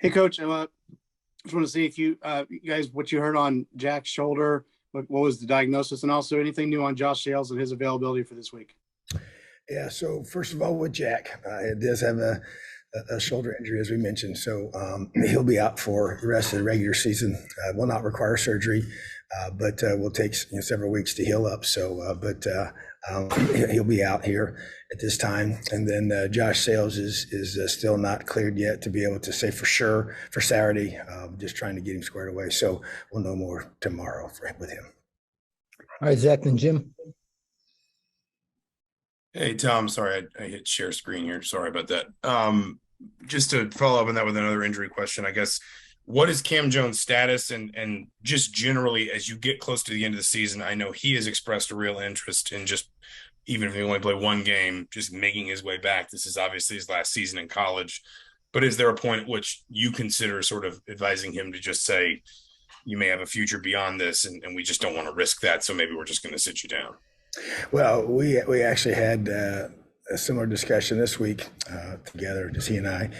Hey, Coach. Just want to see if you guys, what you heard on Jack's shoulder. What was the diagnosis, and also anything new on Josh Sales and his availability for this week? Yeah, so first of all, with Jack, it does have a shoulder injury, as we mentioned. So he'll be out for the rest of the regular season. Will not require surgery, but will take several weeks to heal up. So, he'll be out here at this time. And then Josh Sales is still not cleared yet to be able to say for sure for Saturday. Just trying to get him squared away. So we'll know more tomorrow with him. All right, Zach and Jim. Hey, Tom, sorry, I hit share screen here. Sorry about that. Just to follow up on that with another injury question, I guess, what is Cam Jones' status? And just generally, as you get close to the end of the season, I know he has expressed a real interest in just, even if he only play one game, just making his way back. This is obviously his last season in college. But is there a point at which you consider sort of advising him to just say, you may have a future beyond this, and we just don't want to risk that, so maybe we're just going to sit you down? Well, we actually had a similar discussion this week together, just he and I,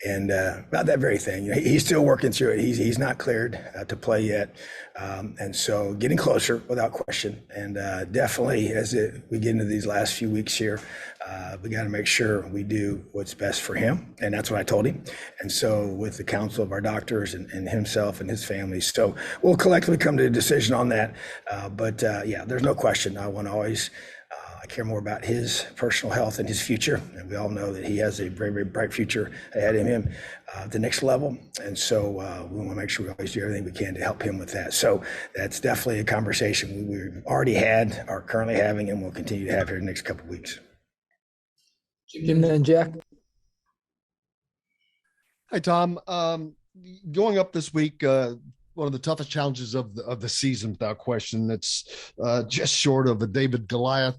and about that very thing. He's still working through it. He's not cleared to play yet, and so getting closer without question. And definitely, as we get into these last few weeks here, we got to make sure we do what's best for him, and that's what I told him. And so, with the counsel of our doctors and himself and his family, so we'll collectively come to a decision on that. But yeah, there's no question. I want to always. I care more about his personal health and his future. And we all know that he has a very, very bright future ahead of him at the next level. And so we want to make sure we always do everything we can to help him with that. So that's definitely a conversation we've already had, are currently having, and will continue to have here in the next couple of weeks. Jim and Jack. Hi, Tom. Going up this week, one of the toughest challenges of the season, without question. That's just short of a David Goliath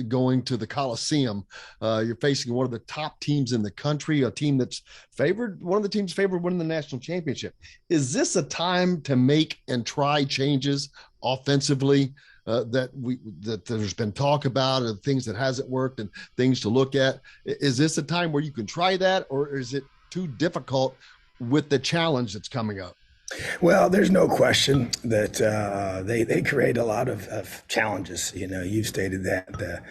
going to the Coliseum. You're facing one of the top teams in the country, a team that's favored, one of the teams favored winning the national championship. Is this a time to make and try changes offensively that there's been talk about, and things that hasn't worked and things to look at? Is this a time where you can try that, or is it too difficult with the challenge that's coming up? Well, there's no question that they create a lot of challenges. You've stated that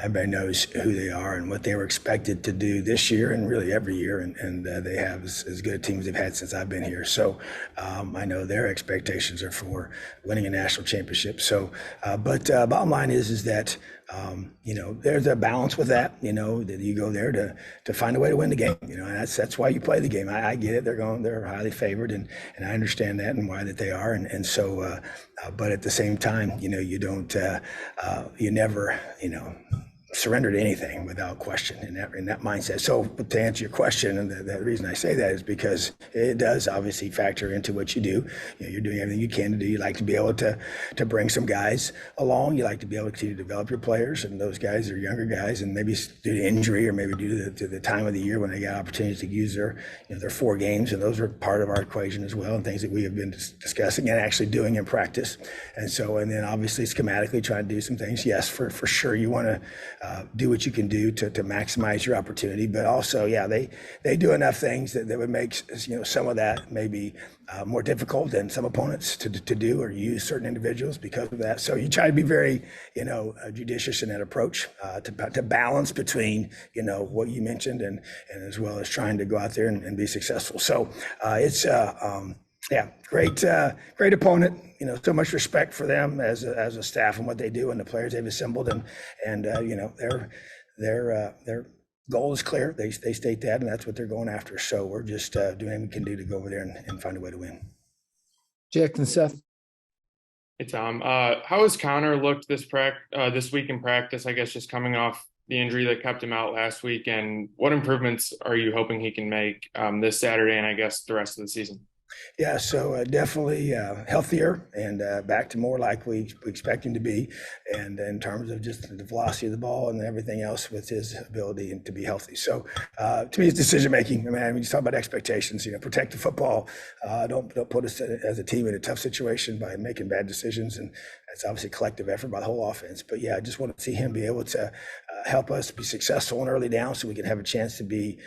everybody knows who they are and what they were expected to do this year and really every year, and they have as good a team as they've had since I've been here. So I know their expectations are for winning a national championship. So, but bottom line is that there's a balance with that. That you go there to find a way to win the game. And that's why you play the game. I get it. They're highly favored, and I understand that and why that they are. And so, but at the same time, you don't, you never, surrender to anything without question in that mindset. So to answer your question, and the reason I say that is because it does obviously factor into what you do. You're doing everything you can to do. You like to be able to bring some guys along. You like to be able to develop your players, and those guys are younger guys, and maybe due to injury or maybe due to the time of the year when they got opportunities to use their 4 games, and those are part of our equation as well, and things that we have been discussing and actually doing in practice. And so, and then obviously schematically trying to do some things. Yes, for sure, you want to do what you can do to maximize your opportunity, but also, yeah, they do enough things that would make some of that maybe more difficult than some opponents to do or use certain individuals because of that. So you try to be very judicious in that approach to balance between what you mentioned and as well as trying to go out there and be successful. So it's yeah, great opponent. So much respect for them as a staff and what they do and the players they've assembled, and their goal is clear. They state that, and that's what they're going after. So we're just doing what we can do to go over there and find a way to win. Jack and Seth. Hey, Tom. How has Connor looked this week in practice? I guess just coming off the injury that kept him out last week, and what improvements are you hoping he can make this Saturday and I guess the rest of the season? Yeah, so definitely healthier and back to more like we expect him to be, and in terms of just the velocity of the ball and everything else with his ability to be healthy. So to me, it's decision making. When you talk about expectations, protect the football. Don't put us as a team in a tough situation by making bad decisions, and it's obviously a collective effort by the whole offense. But yeah, I just want to see him be able to help us be successful in early down, so we can have a chance to be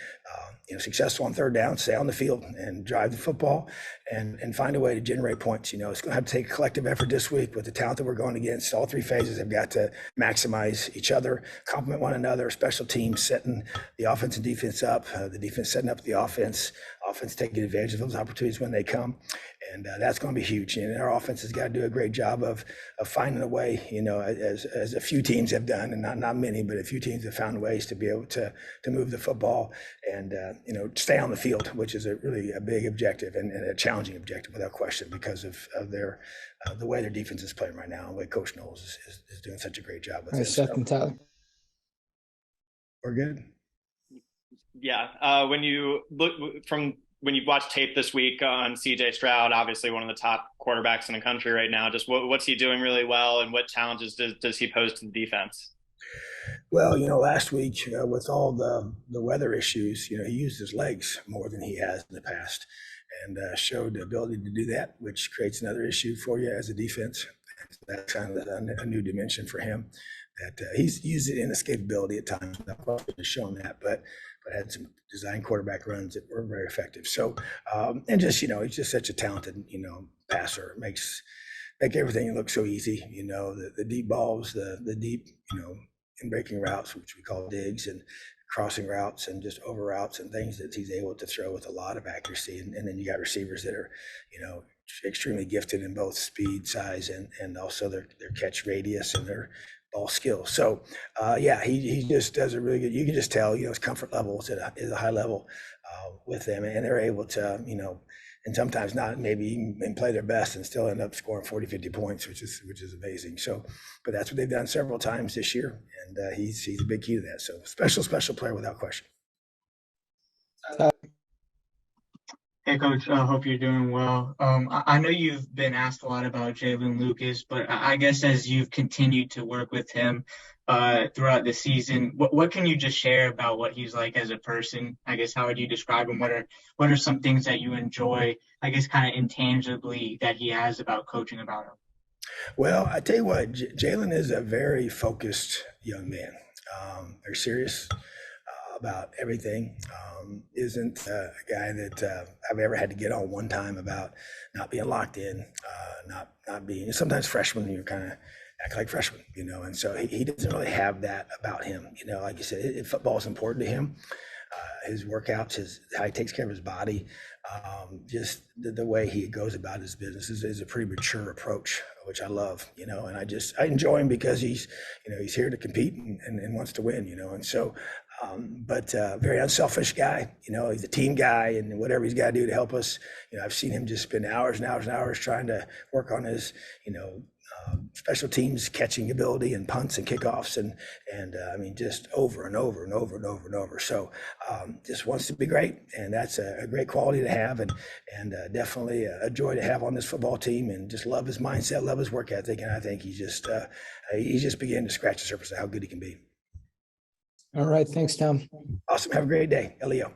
successful on third down, stay on the field and drive the football and find a way to generate points. It's going to have to take a collective effort this week with the talent that we're going against. All three phases have got to maximize each other, complement one another, special teams setting the offense and defense up, the defense setting up the offense taking advantage of those opportunities when they come. And that's going to be huge. And our offense has got to do a great job of finding a way, as a few teams have done, and not many, but a few teams have found ways to be able to move the football and, stay on the field, which is really a big objective and a challenging objective without question because of their the way their defense is playing right now, and the way Coach Knowles is doing such a great job with All right, it. second, Tyler. We're good. Yeah. When you watch tape this week on CJ Stroud, obviously one of the top quarterbacks in the country right now, just what's he doing really well, and what challenges does he pose to the defense? Well, last week with all the weather issues, he used his legs more than he has in the past, and showed the ability to do that, which creates another issue for you as a defense. That's kind of a new dimension for him. That he's used it in escapability at times. Not quite shown that, but had some design quarterback runs that were very effective. So, and just he's just such a talented passer. Make everything look so easy. The deep balls, the deep in breaking routes, which we call digs, and crossing routes and just over routes and things that he's able to throw with a lot of accuracy. And then you got receivers that are extremely gifted in both speed, size, and also their catch radius and their ball skills. So he just does a really good. You can just tell his comfort level is a high level with them, and they're able to and sometimes not maybe even play their best and still end up scoring 40-50 points, which is amazing. So, but that's what they've done several times this year, and he's a big key to that. So special player without question. Hey, Coach, I hope you're doing well. I know you've been asked a lot about Jalen Lucas, but I guess as you've continued to work with him throughout the season, what can you just share about what he's like as a person? I guess, how would you describe him? What are some things that you enjoy, I guess, kind of intangibly that he has about coaching about him? Well, I tell you what, Jalen is a very focused young man, very serious about everything. Isn't a guy that I've ever had to get on one time about not being locked in, not being. Sometimes freshmen, you kind of act like freshmen, and so he doesn't really have that about him. Like you said, football is important to him. His workouts, how he takes care of his body, just the way he goes about his business is a pretty mature approach, which I love, and I enjoy him because he's here to compete and wants to win, and so, but very unselfish guy, he's a team guy, and whatever he's got to do to help us, I've seen him just spend hours and hours and hours trying to work on his, special teams catching ability and punts and kickoffs and I mean, just over and over and over and over and over. So just wants to be great, and that's a great quality to have, and definitely a joy to have on this football team, and just love his mindset, love his work ethic, and I think he's just beginning to scratch the surface of how good he can be. All right, thanks, Tom. Awesome. Have a great day, Elio.